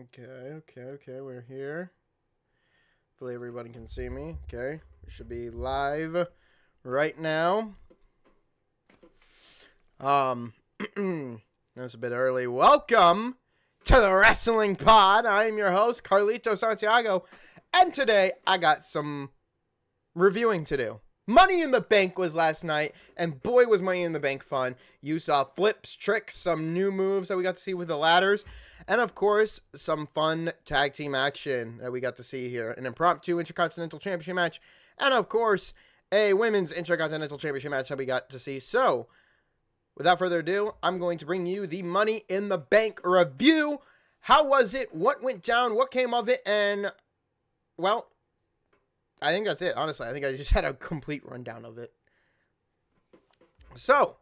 Okay, we're here. Hopefully everybody can see me. Okay, we should be live right now. That's a bit early. Welcome to the Wrestling Pod. I'm your host, Carlito Santiago, and today I got some reviewing to do. Money in the Bank was last night, and boy was Money in the Bank fun. You saw flips, tricks, some new moves that we got to see with the ladders, and of course, some fun tag team action that we got to see here. An impromptu Intercontinental Championship match, and of course, a Women's Intercontinental Championship match that we got to see. So, without further ado, I'm going to bring you the Money in the Bank review. How was it? What went down? What came of it? And, well, I think that's it, honestly. I think I just had a complete rundown of it. So,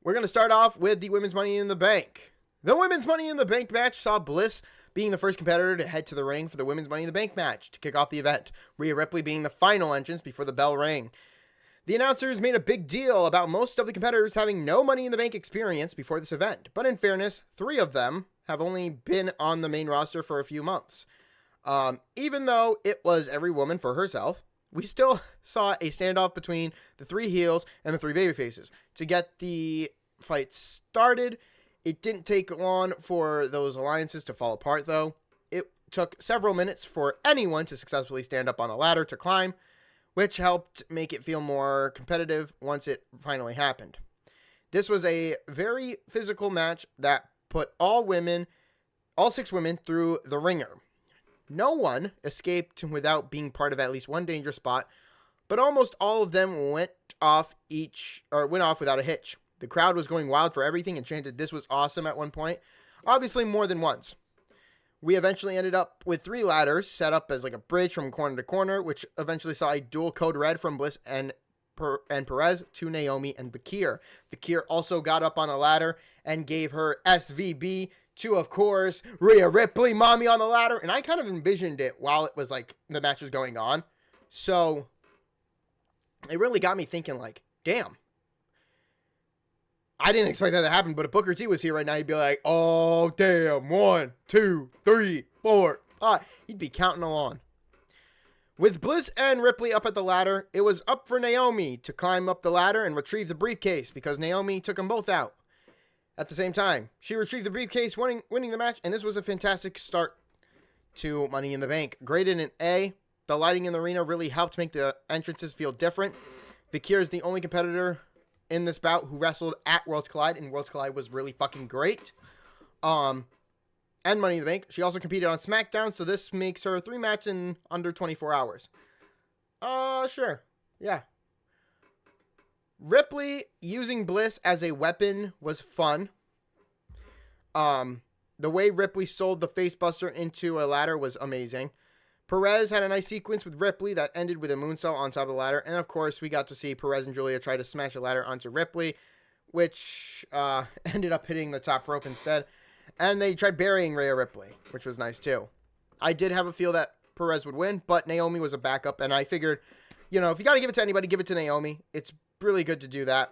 we're going to start off with the Women's Money in the Bank. The Women's Money in the Bank match saw Bliss being the first competitor to head to the ring for the Women's Money in the Bank match to kick off the event, Rhea Ripley being the final entrance before the bell rang. The announcers made a big deal about most of the competitors having no Money in the Bank experience before this event, but in fairness, 3 of them have only been on the main roster for a few months. Even though it was every woman for herself, we still saw a standoff between the 3 heels and the 3 babyfaces. To get the fight started, it didn't take long for those alliances to fall apart, though. It took several minutes for anyone to successfully stand up on a ladder to climb, which helped make it feel more competitive once it finally happened. This was a very physical match that put all 6 women through the ringer. No one escaped without being part of at least one danger spot, but almost all of them went off without a hitch. The crowd was going wild for everything and chanted "This was awesome" at one point, obviously more than once. We eventually ended up with 3 ladders set up as like a bridge from corner to corner, which eventually saw a dual code red from Bliss and Perez to Naomi and Bakir. Bakir also got up on a ladder and gave her SVB to, of course, Rhea Ripley, mommy on the ladder. And I kind of envisioned it while it was like the match was going on. So it really got me thinking like, damn. I didn't expect that to happen, but if Booker T was here right now, he'd be like, oh, damn, 1, 2, 3, 4, 5. He'd be counting along. With Bliss and Ripley up at the ladder, it was up for Naomi to climb up the ladder and retrieve the briefcase because Naomi took them both out at the same time. She retrieved the briefcase, winning the match, and this was a fantastic start to Money in the Bank. Graded an A. The lighting in the arena really helped make the entrances feel different. Bakir is the only competitor in this bout who wrestled at Worlds Collide, and Worlds Collide was really fucking great. And Money in the Bank. She also competed on SmackDown, so this makes her 3 matches in under 24 hours. Sure. Yeah. Ripley using Bliss as a weapon was fun. The way Ripley sold the facebuster into a ladder was amazing. Perez had a nice sequence with Ripley that ended with a moonsault on top of the ladder. And, of course, we got to see Perez and Julia try to smash a ladder onto Ripley, which ended up hitting the top rope instead. And they tried burying Rhea Ripley, which was nice, too. I did have a feel that Perez would win, but Naomi was a backup. And I figured, you know, if you got to give it to anybody, give it to Naomi. It's really good to do that.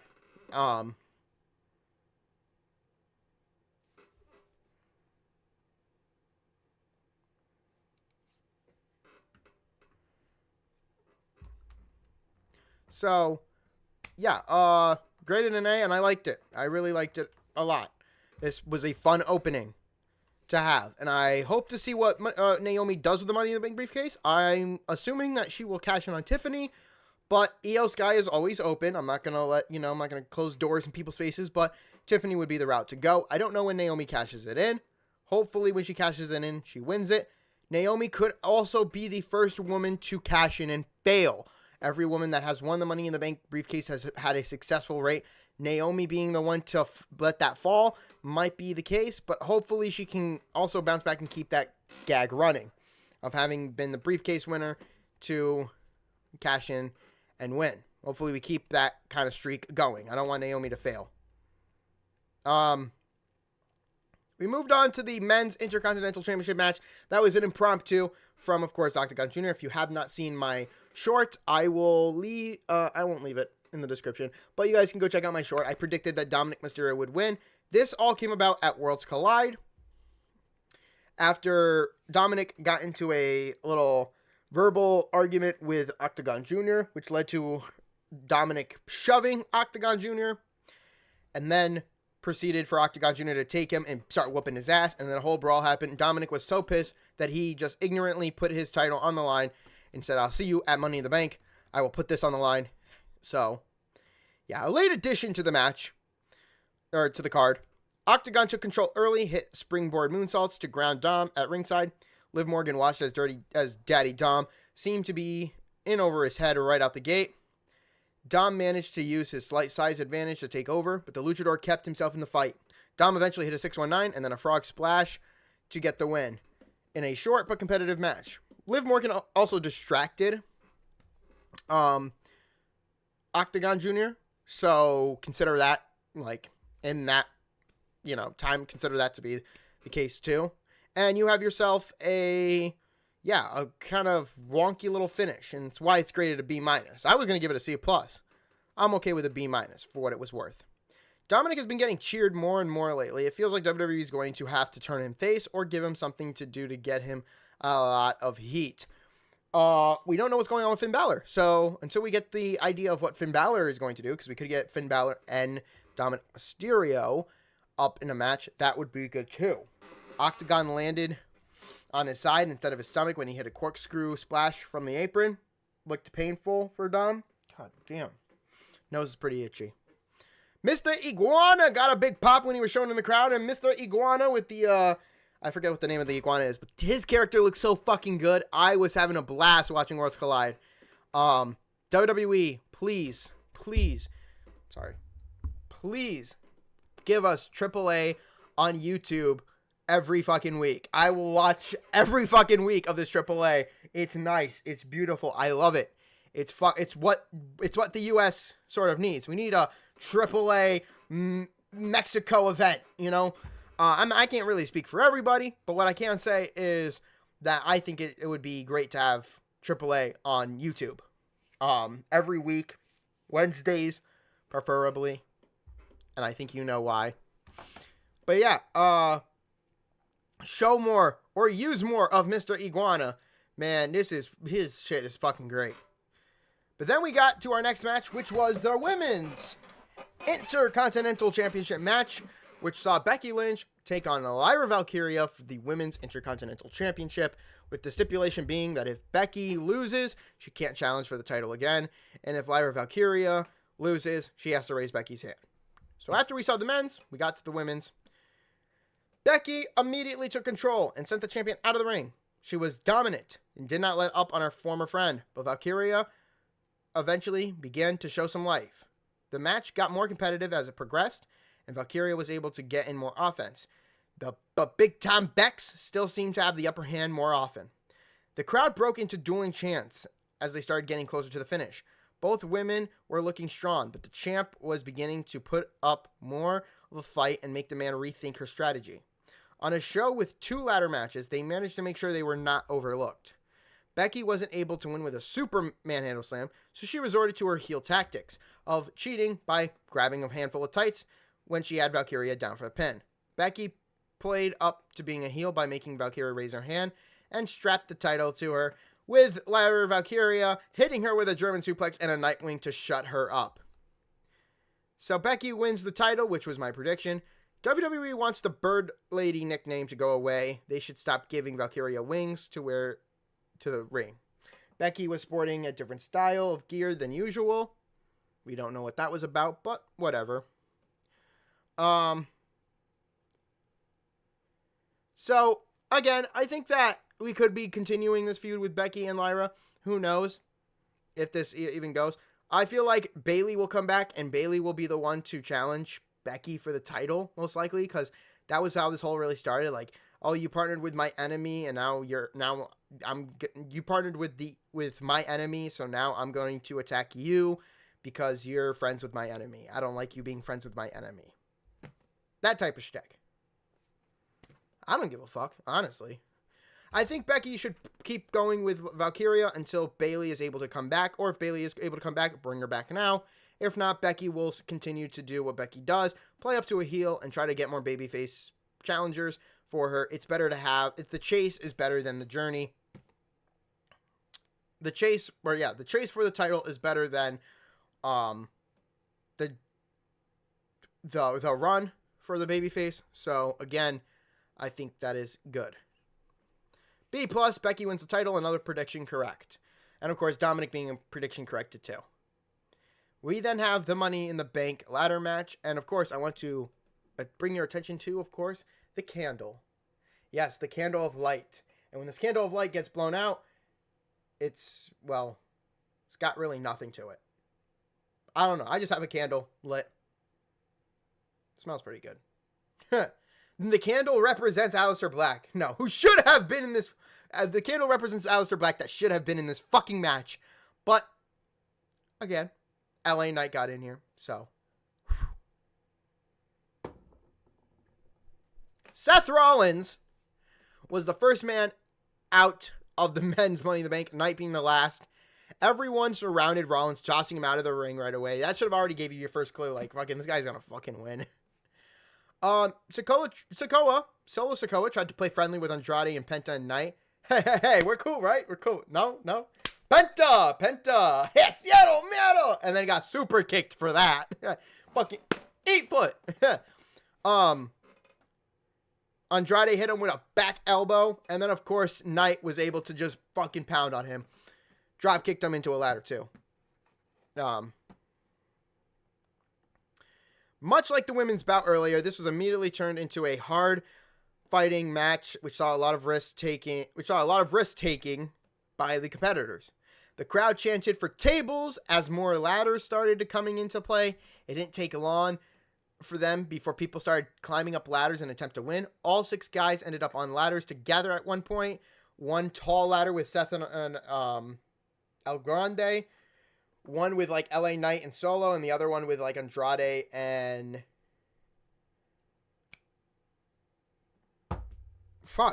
So, yeah, graded an A, and I liked it. I really liked it a lot. This was a fun opening to have, and I hope to see what Naomi does with the Money in the Bank briefcase. I'm assuming that she will cash in on Tiffany, but EO Sky is always open. I'm not going to I'm not going to close doors in people's faces, but Tiffany would be the route to go. I don't know when Naomi cashes it in. Hopefully when she cashes it in, she wins it. Naomi could also be the first woman to cash in and fail. Every woman that has won the Money in the Bank briefcase has had a successful rate. Naomi being the one to let that fall might be the case, but hopefully she can also bounce back and keep that gag running of having been the briefcase winner to cash in and win. Hopefully we keep that kind of streak going. I don't want Naomi to fail. We moved on to the Men's Intercontinental Championship match. That was an impromptu from, of course, Octagon Jr. If you have not seen my short, I won't leave it in the description, but you guys can go check out my short. I predicted that Dominic Mysterio would win. This all came about at Worlds Collide. after Dominic got into a little verbal argument with Octagon Jr., which led to Dominic shoving Octagon Jr., and then proceeded for Octagon Jr. to take him and start whooping his ass, and then a whole brawl happened. Dominic was so pissed that he just ignorantly put his title on the line and said, "I'll see you at Money in the Bank. I will put this on the line." So, yeah, a late addition to the match, or to the card. Octagon took control early, hit springboard moonsaults to ground Dom at ringside. Liv Morgan watched as Daddy Dom seemed to be in over his head right out the gate. Dom managed to use his slight size advantage to take over, but the luchador kept himself in the fight. Dom eventually hit a 619 and then a frog splash to get the win in a short but competitive match. Liv Morgan also distracted Octagon Jr., so consider that, like, in that, time, consider that to be the case too. And you have yourself a kind of wonky little finish, and it's why it's graded a B-. I was going to give it a C+. I'm okay with a B- for what it was worth. Dominic has been getting cheered more and more lately. It feels like WWE is going to have to turn him face or give him something to do to get him a lot of heat. We don't know what's going on with Finn Balor, so until we get the idea of what Finn Balor is going to do, because we could get Finn Balor and Dominic Mysterio up in a match, that would be good too. Octagon landed on his side instead of his stomach when he hit a corkscrew splash from the apron. Looked painful for Dom. God damn. Nose is pretty itchy. Mr. Iguana got a big pop when he was shown in the crowd, and Mr. Iguana with the, I forget what the name of the iguana is, but his character looks so fucking good. I was having a blast watching Worlds Collide. WWE, please give us AAA on YouTube every fucking week. I will watch every fucking week of this AAA. It's nice. It's beautiful. I love it. It's what the US sort of needs. We need a AAA Mexico event, I can't really speak for everybody, but what I can say is that I think it would be great to have AAA on YouTube. Every week, Wednesdays, preferably. And I think you know why. But yeah, show more or use more of Mr. Iguana. Man, his shit is fucking great. But then we got to our next match, which was the Women's Intercontinental Championship match, which saw Becky Lynch take on Lyra Valkyria for the Women's Intercontinental Championship, with the stipulation being that if Becky loses, she can't challenge for the title again, and if Lyra Valkyria loses, she has to raise Becky's hand. So after we saw the men's, we got to the women's. Becky immediately took control and sent the champion out of the ring. She was dominant and did not let up on her former friend, but Valkyria eventually began to show some life. The match got more competitive as it progressed, and Valkyria was able to get in more offense. But Big Time Bex still seemed to have the upper hand more often. The crowd broke into dueling chants as they started getting closer to the finish. Both women were looking strong, but the champ was beginning to put up more of a fight and make the man rethink her strategy. On a show with 2 ladder matches, they managed to make sure they were not overlooked. Becky wasn't able to win with a super manhandle slam, so she resorted to her heel tactics of cheating by grabbing a handful of tights when she had Valkyria down for the pin. Becky played up to being a heel by making Valkyria raise her hand and strapped the title to her, with Lyra Valkyria hitting her with a German suplex and a Nightwing to shut her up. So Becky wins the title, which was my prediction. WWE wants the Bird Lady nickname to go away. They should stop giving Valkyria wings to wear to the ring. Becky was sporting a different style of gear than usual. We don't know what that was about, but whatever. So, again, I think that we could be continuing this feud with Becky and Lyra. Who knows if this even goes. I feel like Bayley will come back, and Bayley will be the one to challenge Becky for the title, most likely, because that was how this whole really started. Like, oh, you partnered with my enemy, and you partnered with my enemy, so now I'm going to attack you because you're friends with my enemy. I don't like you being friends with my enemy. That type of shtick. I don't give a fuck, honestly. I think Becky should keep going with Valkyria until Bayley is able to come back, or if Bayley is able to come back, bring her back now. If not, Becky will continue to do what Becky does, play up to a heel and try to get more babyface challengers for her. It's better to have, the chase is better than the journey. The chase for the title is better than the run for the babyface. So again, I think that is good. B+, Becky wins the title, another prediction correct. And of course, Dominic being a prediction corrected too. We then have the Money in the Bank ladder match. And of course, I want to bring your attention to, of course, the candle. Yes, the candle of light. And when this candle of light gets blown out, it's got really nothing to it. I don't know. I just have a candle lit. It smells pretty good. The candle represents Aleister Black. No, who should have been in this. The candle represents Aleister Black that should have been in this fucking match. But, again, LA Knight got in here. So. Seth Rollins was the first man out of the men's Money in the Bank, Knight being the last. Everyone surrounded Rollins, tossing him out of the ring right away. That should have already gave you your first clue. Like, fucking, this guy's gonna fucking win. Solo Sikoa tried to play friendly with Andrade and Penta and Knight. Hey, we're cool, right? We're cool. No. Penta. Yes, Seattle, Metal. And then got super kicked for that. Fucking eat foot. Andrade hit him with a back elbow. And then, of course, Knight was able to just fucking pound on him. Drop kicked him into a ladder, too. Much like the women's bout earlier, this was immediately turned into a hard fighting match, which saw a lot of risk taking by the competitors. The crowd chanted for tables as more ladders started coming into play. It didn't take long for them before people started climbing up ladders in an attempt to win. All 6 guys ended up on ladders together at one point. One tall ladder with Seth and El Grande. One with like LA Knight and Solo, and the other one with like Andrade and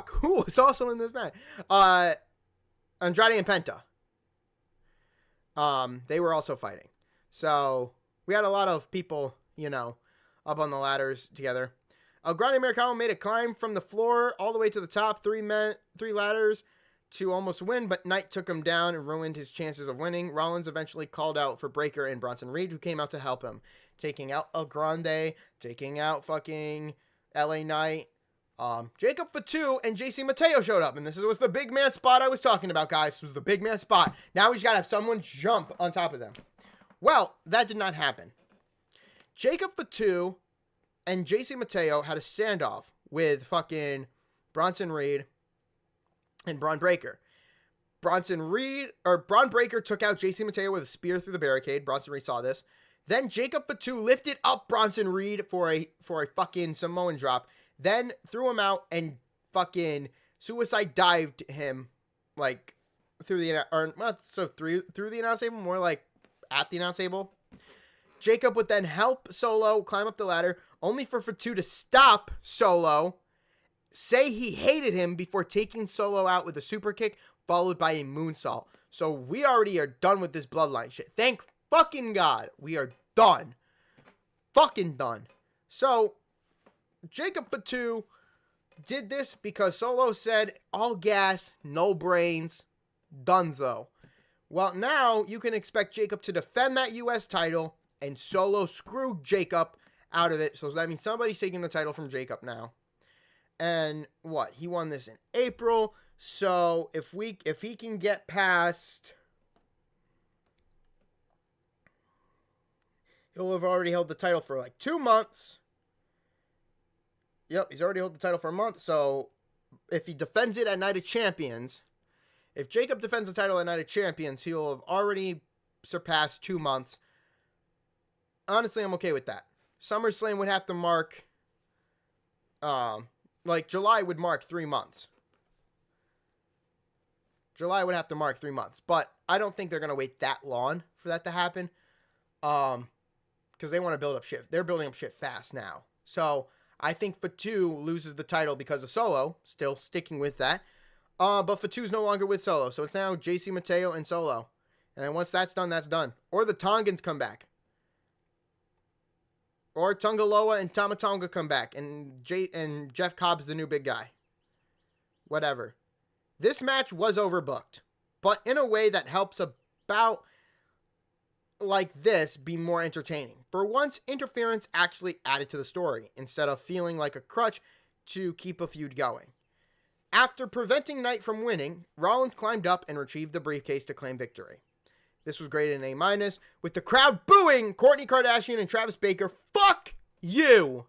who was also in this match? Andrade and Penta. They were also fighting. So we had a lot of people, up on the ladders together. El Grande Americano made a climb from the floor all the way to the top, 3 ladders to almost win, but Knight took him down and ruined his chances of winning. Rollins eventually called out for Breakker and Bronson Reed, who came out to help him, taking out El Grande, taking out fucking LA Knight. Jacob Fatu and JC Mateo showed up, and this was the big man spot I was talking about, guys. This was the big man spot. Now we just gotta have someone jump on top of them. Well, that did not happen. Jacob Fatu and JC Mateo had a standoff with fucking Bronson Reed and Braun Breaker. Braun Breaker took out JC Mateo with a spear through the barricade. Bronson Reed saw this. Then Jacob Fatu lifted up Bronson Reed for a fucking Samoan drop. Then threw him out and fucking suicide dived him like through the announce table, more like at the announce table. Jacob would then help Solo climb up the ladder, only for Fatu to stop Solo, say he hated him before taking Solo out with a super kick, followed by a moonsault. So we already are done with this bloodline shit. Thank fucking God. We are done. Fucking done. So, Jacob Fatu did this because Solo said, all gas, no brains, donezo. Well, now you can expect Jacob to defend that U.S. title, and Solo screwed Jacob out of it. So that means somebody's taking the title from Jacob now. And what? He won this in April. So if he can get past, he'll have already held the title for like 2 months. Yep, he's already held the title for a month. So if he defends it at Night of Champions, if Jacob defends the title at Night of Champions, he'll have already surpassed 2 months. Honestly, I'm okay with that. SummerSlam would have to mark, like July would mark 3 months. July would have to mark 3 months, but I don't think they're going to wait that long for that to happen. Because they want to build up shit. They're building up shit fast now. So I think Fatu loses the title because of Solo, still sticking with that. But Fatu's no longer with Solo, so it's now JC Mateo and Solo. And then once that's done, that's done. Or the Tongans come back. Or Tungaloa and Tama Tonga come back, and Jeff Cobb's the new big guy. Whatever. This match was overbooked, but in a way that helps about like this be more entertaining. For once, interference actually added to the story, instead of feeling like a crutch to keep a feud going. After preventing Knight from winning, Rollins climbed up and retrieved the briefcase to claim victory. This was graded an A-, with the crowd booing Kourtney Kardashian and Travis Baker. Fuck you!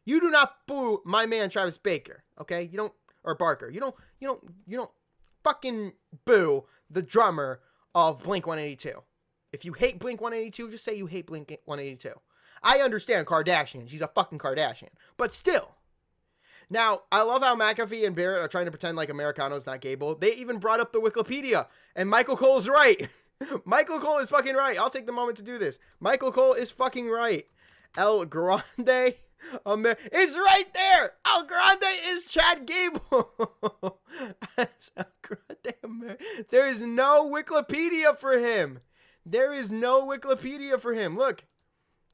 You do not boo my man Travis Baker, okay? You don't, or Barker. You don't fucking boo the drummer of Blink-182. If you hate Blink-182, just say you hate Blink-182. I understand Kardashian. She's a fucking Kardashian. But still. Now, I love how McAfee and Barrett are trying to pretend like Americano's not Gable. They even brought up the Wikipedia. And Michael Cole's right. Michael Cole is fucking right. I'll take the moment to do this. Michael Cole is fucking right. El Grande is right there. El Grande is Chad Gable. El Grande there is no Wikipedia for him. There is no Wikipedia for him. Look.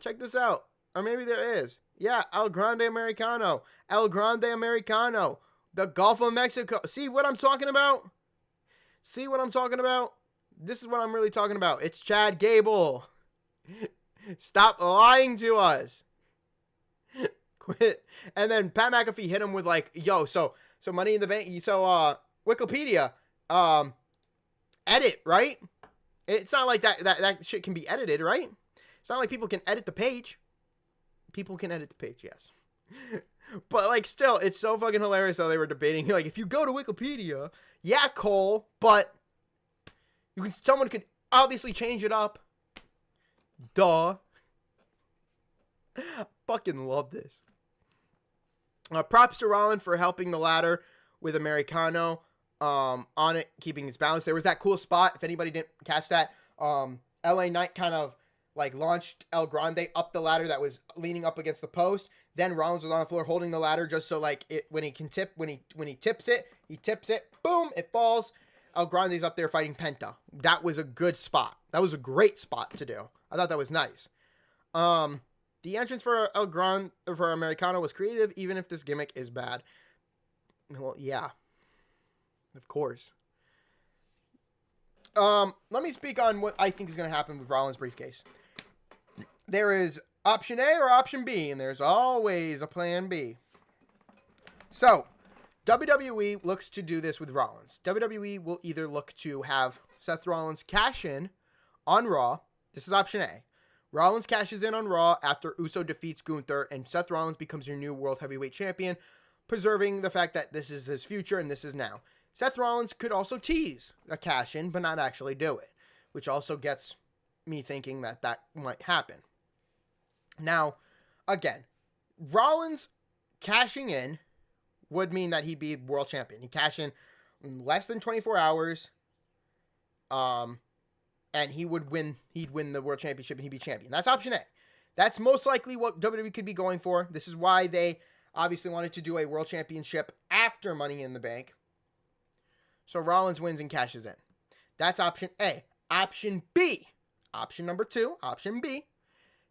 Check this out. Or maybe there is. Yeah, El Grande Americano. El Grande Americano. The Gulf of Mexico. See what I'm talking about? See what I'm talking about? This is what I'm really talking about. It's Chad Gable. Stop lying to us. Quit. And then Pat McAfee hit him with like, yo, so Money in the Bank, so Wikipedia, edit, right? It's not like that shit can be edited, right? It's not like people can edit the page. People can edit the page, yes. But like still, it's so fucking hilarious how they were debating. Like, if you go to Wikipedia, yeah, Cole, but someone could obviously change it up. Duh. Fucking love this. Props to Rollins for helping the ladder with Americano on it, keeping his balance. There was that cool spot. If anybody didn't catch that, LA Knight kind of like launched El Grande up the ladder that was leaning up against the post. Then Rollins was on the floor holding the ladder just so like it when he tips it, boom, it falls. El Grande's up there fighting Penta. That was a good spot. That was a great spot to do. I thought that was nice. The entrance for El Grande for Americano was creative, even if this gimmick is bad. Well, yeah, of course. Let me speak on what I think is going to happen with Rollins' briefcase. There is option A or option B, and there's always a plan B. So, WWE looks to do this with Rollins. WWE will either look to have Seth Rollins cash in on Raw. This is option A. Rollins cashes in on Raw after Uso defeats Gunther, and Seth Rollins becomes your new World Heavyweight Champion, preserving the fact that this is his future and this is now. Seth Rollins could also tease a cash in, but not actually do it, which also gets me thinking that might happen. Now, again, Rollins cashing in would mean that he'd be world champion. He'd cash in less than 24 hours, and he would win. He'd win the world championship, and he'd be champion. That's option A. That's most likely what WWE could be going for. This is why they obviously wanted to do a world championship after Money in the Bank. So Rollins wins and cashes in. That's option A. Option B. Option number 2. Option B.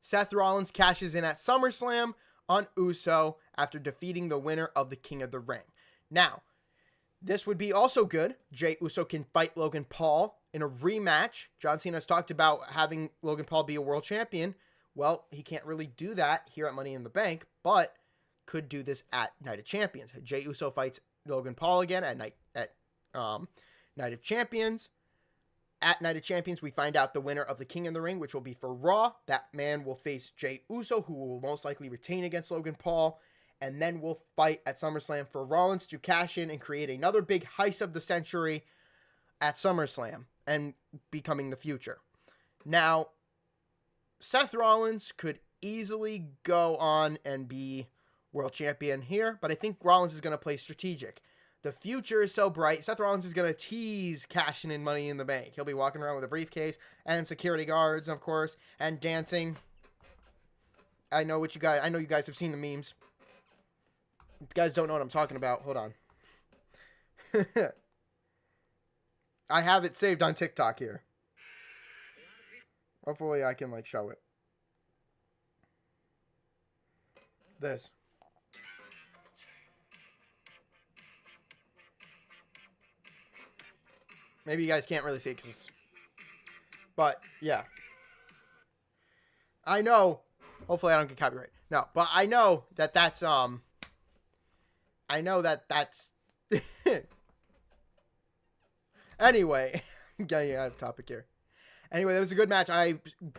Seth Rollins cashes in at SummerSlam on Uso after defeating the winner of the King of the Ring. Now, this would be also good. Jey Uso can fight Logan Paul in a rematch. John Cena has talked about having Logan Paul be a world champion. Well, he can't really do that here at Money in the Bank, but could do this at Night of Champions. Jey Uso fights Logan Paul again at Night of Champions. At Night of Champions, we find out the winner of the King in the Ring, which will be for Raw. That man will face Jey Uso, who will most likely retain against Logan Paul. And then we'll fight at SummerSlam for Rollins to cash in and create another big heist of the century at SummerSlam and becoming the future. Now, Seth Rollins could easily go on and be world champion here, but I think Rollins is going to play strategic. The future is so bright. Seth Rollins is going to tease cashing in Money in the Bank. He'll be walking around with a briefcase and security guards, of course, and dancing. I know you guys have seen the memes. You guys don't know what I'm talking about. Hold on. I have it saved on TikTok here. Hopefully I can show it. This. Maybe you guys can't really see it, but yeah. I know. Hopefully I don't get copyright. No, but I know that that's Anyway, I'm getting out of topic here. Anyway, that was a good match.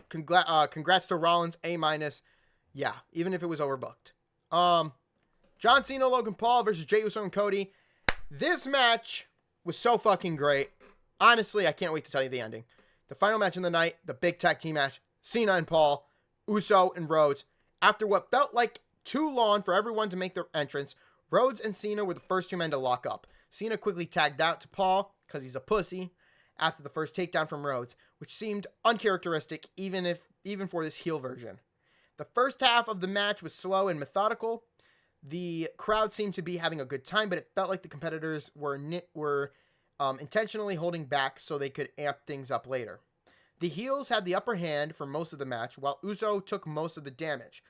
Congrats to Rollins, A-. Yeah, even if it was overbooked. John Cena, Logan Paul versus Jey Uso and Cody. This match was so fucking great. Honestly, I can't wait to tell you the ending. The final match of the night, the big tag team match, Cena and Paul, Uso and Rhodes. After what felt like too long for everyone to make their entrance, Rhodes and Cena were the first two men to lock up. Cena quickly tagged out to Paul, because he's a pussy, after the first takedown from Rhodes, which seemed uncharacteristic even for this heel version. The first half of the match was slow and methodical. The crowd seemed to be having a good time, but it felt like the competitors were intentionally holding back so they could amp things up later. The heels had the upper hand for most of the match, while Uso took most of the damage.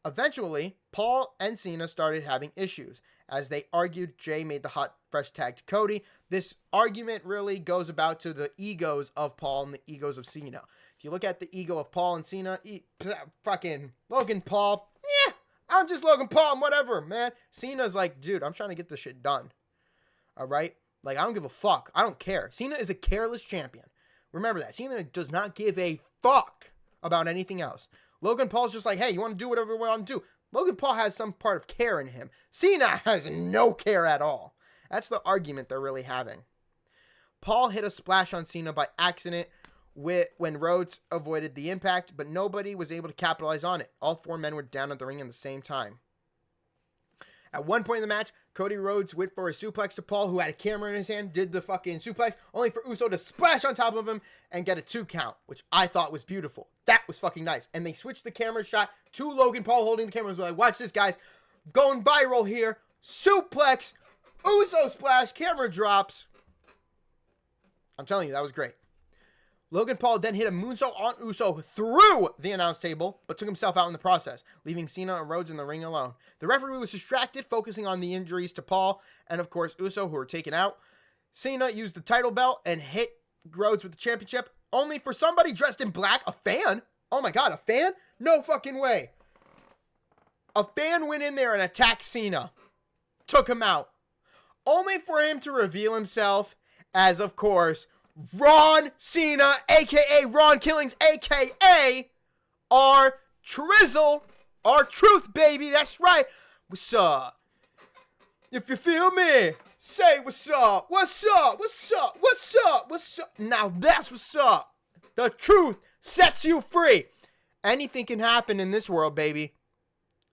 Eventually, Paul and Cena started having issues. As they argued, Jey made the hot, fresh tag to Cody. This argument really goes about to the egos of Paul and the egos of Cena. If you look at the ego of Paul and Cena, fucking Logan Paul, yeah, I'm just Logan Paul and whatever, man. Cena's like, dude, I'm trying to get this shit done. All right? Like, I don't give a fuck. I don't care. Cena is a careless champion. Remember that. Cena does not give a fuck about anything else. Logan Paul's just like, hey, you want to do whatever you want to do. Logan Paul has some part of care in him. Cena has no care at all. That's the argument they're really having. Paul hit a splash on Cena by accident when Rhodes avoided the impact, but nobody was able to capitalize on it. All four men were down at the ring at the same time. At one point in the match, Cody Rhodes went for a suplex to Paul, who had a camera in his hand, did the fucking suplex, only for Uso to splash on top of him and get a 2 count, which I thought was beautiful. That was fucking nice. And they switched the camera shot to Logan Paul holding the camera. Like, watch this, guys. Going viral here. Suplex. Uso splash. Camera drops. I'm telling you, that was great. Logan Paul then hit a moonsault on Uso through the announce table, but took himself out in the process, leaving Cena and Rhodes in the ring alone. The referee was distracted, focusing on the injuries to Paul and, of course, Uso, who were taken out. Cena used the title belt and hit Rhodes with the championship, only for somebody dressed in black, a fan. Oh my god, a fan? No fucking way. A fan went in there and attacked Cena. Took him out. Only for him to reveal himself as, of course, Ron Cena, a.k.a. Ron Killings, a.k.a. our Trizzle, our Truth baby, that's right. What's up? If you feel me, say what's up, what's up, what's up, what's up, what's up. Now that's what's up. The truth sets you free. Anything can happen in this world, baby.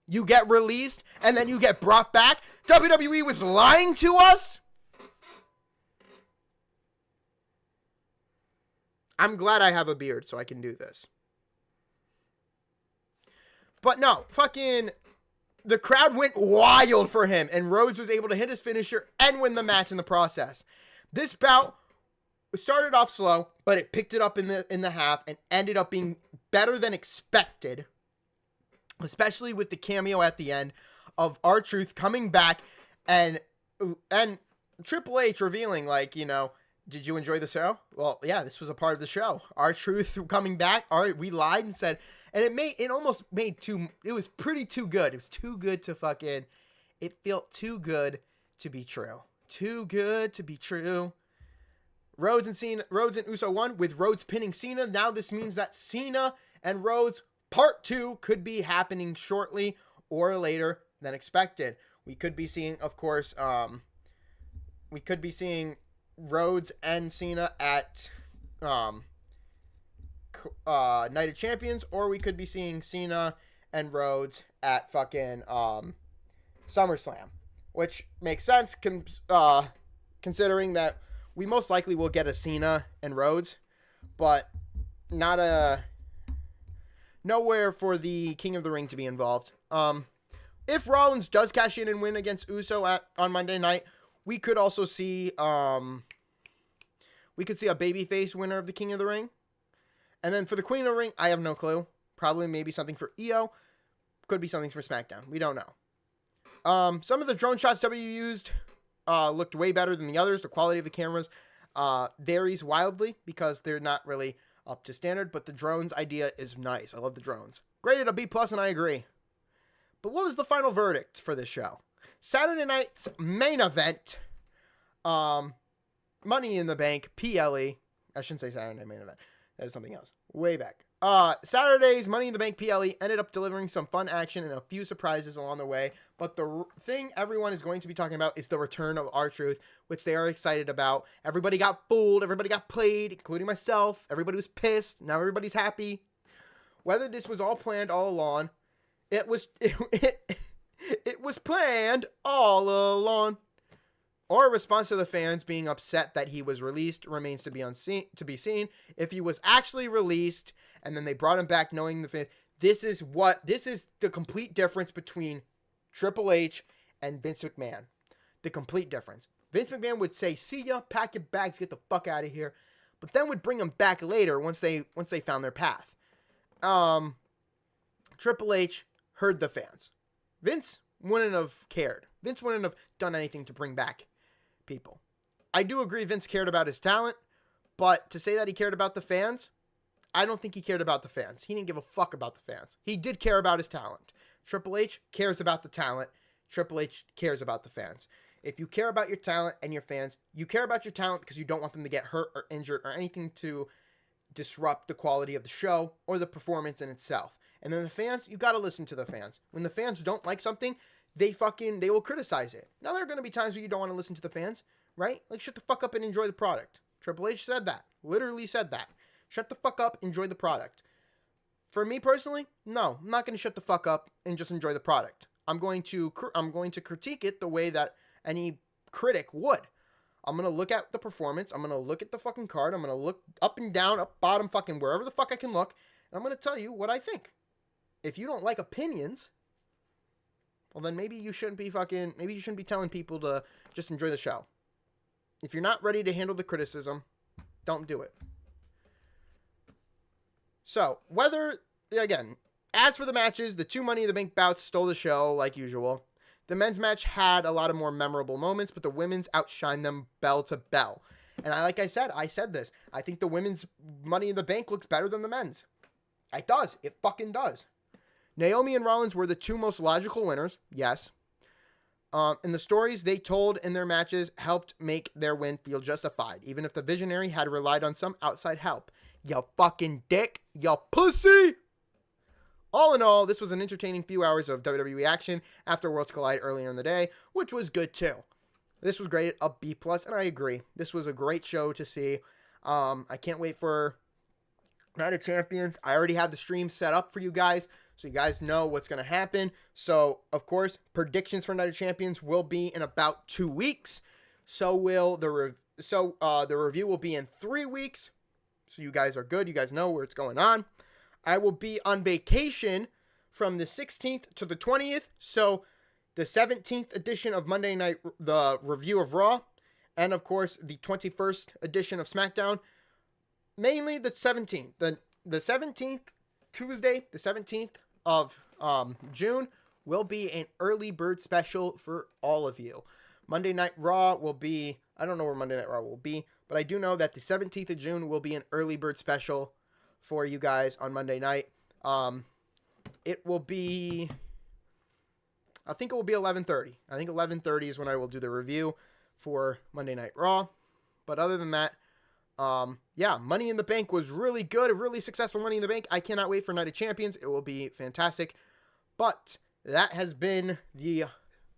You get released, and then you get brought back. WWE was lying to us. I'm glad I have a beard so I can do this. But no, fucking, the crowd went wild for him, and Rhodes was able to hit his finisher and win the match in the process. This bout started off slow, but it picked it up in the half and ended up being better than expected, especially with the cameo at the end of R-Truth coming back and Triple H revealing, like, you know, did you enjoy the show? Well, yeah, this was a part of the show. R-Truth coming back. All right, we lied and said, and it almost made it was pretty too good. It was too good to fucking, it felt too good to be true. Too good to be true. Rhodes and Uso won, with Rhodes pinning Cena. Now this means that Cena and Rhodes Part 2 could be happening shortly or later than expected. We could be seeing, of course, Rhodes and Cena at Night of Champions, or we could be seeing Cena and Rhodes at fucking SummerSlam, which makes sense considering that we most likely will get a Cena and Rhodes, but nowhere for the King of the Ring to be involved. If Rollins does cash in and win against Uso on Monday night, we could also see a babyface winner of the King of the Ring. And then for the Queen of the Ring, I have no clue. Probably maybe something for Io. could be something for SmackDown. We don't know. Some of the drone shots W used looked way better than the others. The quality of the cameras varies wildly because they're not really up to standard, but the drones idea is nice. I love the drones. Graded a B+, and I agree. But what was the final verdict for this show? Saturday night's main event, Money in the Bank, PLE. I shouldn't say Saturday night main event. That is something else. Way back. Saturday's Money in the Bank PLE ended up delivering some fun action and a few surprises along the way. But the thing everyone is going to be talking about is the return of R-Truth, which they are excited about. Everybody got fooled. Everybody got played, including myself. Everybody was pissed. Now everybody's happy. Whether this was all planned all along, it was planned all along. Or a response to the fans being upset that he was released remains to be seen. If he was actually released and then they brought him back knowing the fans, this is the complete difference between Triple H and Vince McMahon. The complete difference. Vince McMahon would say, "See ya, pack your bags, get the fuck out of here," but then would bring them back later once they found their path. Triple H heard the fans. Vince wouldn't have cared. Vince wouldn't have done anything to bring back people. I do agree Vince cared about his talent, but to say that he cared about the fans, I don't think he cared about the fans. He didn't give a fuck about the fans. He did care about his talent. Triple H cares about the talent. Triple H cares about the fans. If you care about your talent and your fans, you care about your talent because you don't want them to get hurt or injured or anything to disrupt the quality of the show or the performance in itself. And then the fans, you got to listen to the fans. When the fans don't like something, they will criticize it. Now, there are going to be times where you don't want to listen to the fans, right? Like, shut the fuck up and enjoy the product. Triple H said that. Literally said that. Shut the fuck up, enjoy the product. For me personally, no, I'm not going to shut the fuck up and just enjoy the product. I'm going to critique it the way that any critic would. I'm going to look at the performance. I'm going to look at the fucking card. I'm going to look up and down, up, bottom, fucking wherever the fuck I can look. And I'm going to tell you what I think. If you don't like opinions, well, then maybe you shouldn't be telling people to just enjoy the show. If you're not ready to handle the criticism, don't do it. So, as for the matches, the two Money in the Bank bouts stole the show, like usual. The men's match had a lot of more memorable moments, but the women's outshined them bell to bell. And I said this. I think the women's Money in the Bank looks better than the men's. It does. It fucking does. Naomi and Rollins were the two most logical winners, yes. And the stories they told in their matches helped make their win feel justified, even if the Visionary had relied on some outside help. You fucking dick. You pussy. All in all, this was an entertaining few hours of WWE action after Worlds Collide earlier in the day, which was good too. This was graded a B+, and I agree. This was a great show to see. I can't wait for Night of Champions. I already have the stream set up for you guys, so you guys know what's going to happen. So, of course, predictions for Night of Champions will be in about 2 weeks. So will the review will be in 3 weeks. So you guys are good. You guys know where it's going on. I will be on vacation from the 16th to the 20th. So the 17th edition of Monday Night, the review of Raw, and of course the 21st edition of SmackDown. Mainly the 17th. The 17th, Tuesday, the 17th of June, will be an early bird special for all of you. Monday Night Raw will be, I don't know where Monday Night Raw will be, but I do know that the 17th of June will be an early bird special for you guys on Monday night. It will be, I think it will be 11:30. I think 11:30 is when I will do the review for Monday Night Raw. But other than that, Money in the Bank was really good. A really successful Money in the Bank. I cannot wait for Night of Champions. It will be fantastic. But that has been the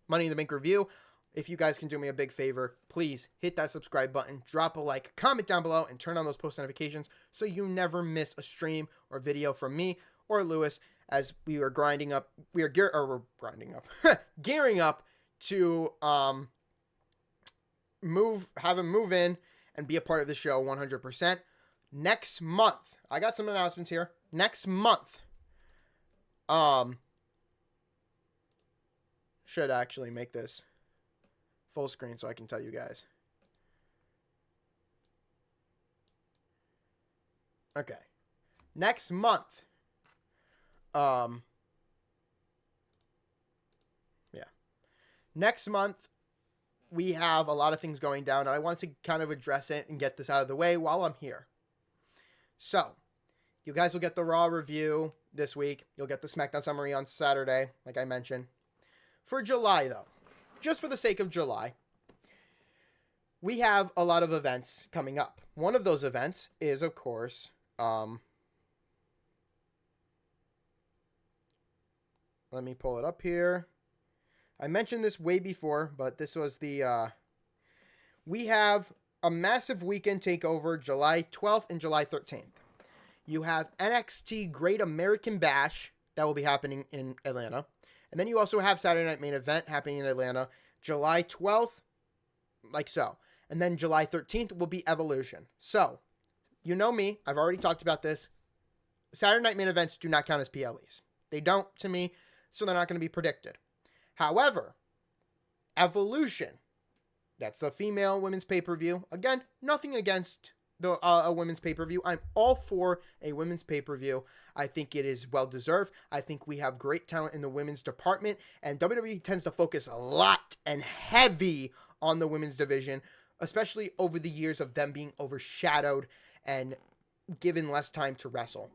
Money in the Bank review. If you guys can do me a big favor, please hit that subscribe button, drop a like, comment down below, and turn on those post notifications so you never miss a stream or video from me or Lewis as we are gearing up to have him move in and be a part of the show 100%. Next month, I got some announcements here. Next month, should actually make this full screen so I can tell you guys. Okay. Next month, Next month, we have a lot of things going down, and I want to kind of address it and get this out of the way while I'm here. So, you guys will get the Raw review this week. You'll get the SmackDown summary on Saturday, like I mentioned. For July, though, just for the sake of July, we have a lot of events coming up. One of those events is, of course, let me pull it up here. I mentioned this way before, but this was the, we have a massive weekend takeover July 12th and July 13th. You have NXT Great American Bash that will be happening in Atlanta. And then you also have Saturday Night Main Event happening in Atlanta July 12th, like so. And then July 13th will be Evolution. So, you know me, I've already talked about this. Saturday Night Main Events do not count as PLEs. They don't to me, so they're not going to be predicted. However, Evolution, that's the female women's pay-per-view. Again, nothing against the a women's pay-per-view. I'm all for a women's pay-per-view. I think it is well-deserved. I think we have great talent in the women's department, and WWE tends to focus a lot and heavy on the women's division, especially over the years of them being overshadowed and given less time to wrestle.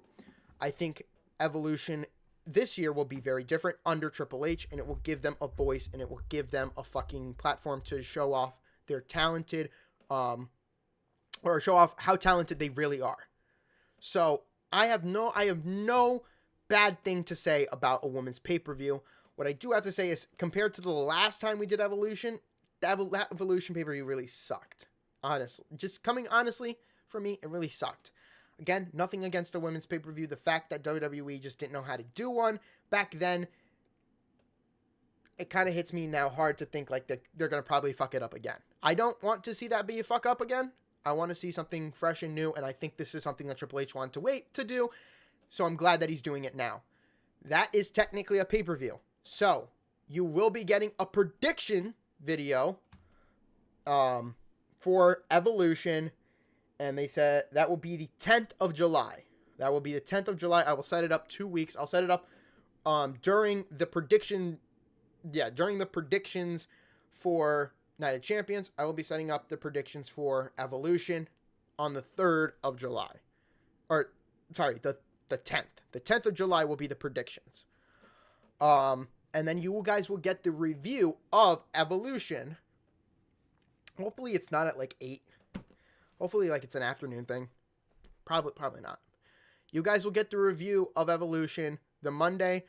I think Evolution this year will be very different under Triple H, and it will give them a voice, and it will give them a fucking platform to show off their talented, or show off how talented they really are. So I have no bad thing to say about a women's pay-per-view. What I do have to say is, compared to the last time we did Evolution, that Evolution pay-per-view really sucked. Honestly, honestly, for me, it really sucked. Again, nothing against a women's pay-per-view. The fact that WWE just didn't know how to do one back then, it kind of hits me now hard to think like they're going to probably fuck it up again. I don't want to see that be a fuck up again. I want to see something fresh and new, and I think this is something that Triple H wanted to wait to do, so I'm glad that he's doing it now. That is technically a pay-per-view. So, you will be getting a prediction video for Evolution, and they said that will be the 10th of July. That will be the 10th of July. I will set it up 2 weeks. I'll set it up during the predictions for Night of Champions. I will be setting up the predictions for Evolution on the 3rd of July. Or, sorry, the 10th. The 10th of July will be the predictions. And then you guys will get the review of Evolution. Hopefully it's not at like 8. Hopefully like it's an afternoon thing. Probably not. You guys will get the review of Evolution the Monday,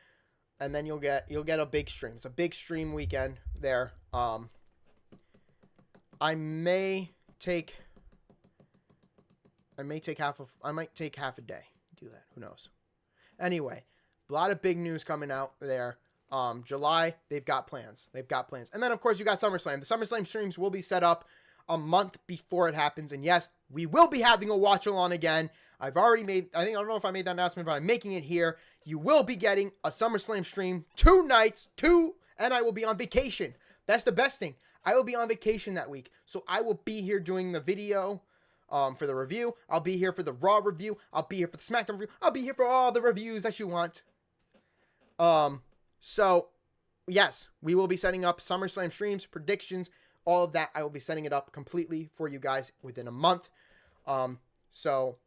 and then you'll get a big stream. It's a big stream weekend there. I might take half a day to do that. Who knows? Anyway, a lot of big news coming out there. July, they've got plans. And then, of course, you got SummerSlam. The SummerSlam streams will be set up a month before it happens. And yes, we will be having a watch-along again. I don't know if I made that announcement, but I'm making it here. You will be getting a SummerSlam stream 2 nights, and I will be on vacation. That's the best thing. I will be on vacation that week. So I will be here doing the video for the review. I'll be here for the Raw review. I'll be here for the SmackDown review. I'll be here for all the reviews that you want. So, yes, we will be setting up SummerSlam streams, predictions, all of that. I will be setting it up completely for you guys within a month. So,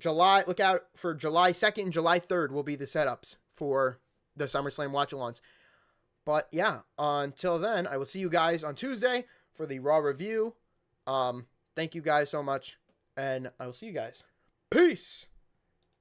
look out for July 2nd and July 3rd will be the setups for the SummerSlam watch-alongs. But, yeah, until then, I will see you guys on Tuesday for the Raw review. Thank you guys so much, and I will see you guys. Peace!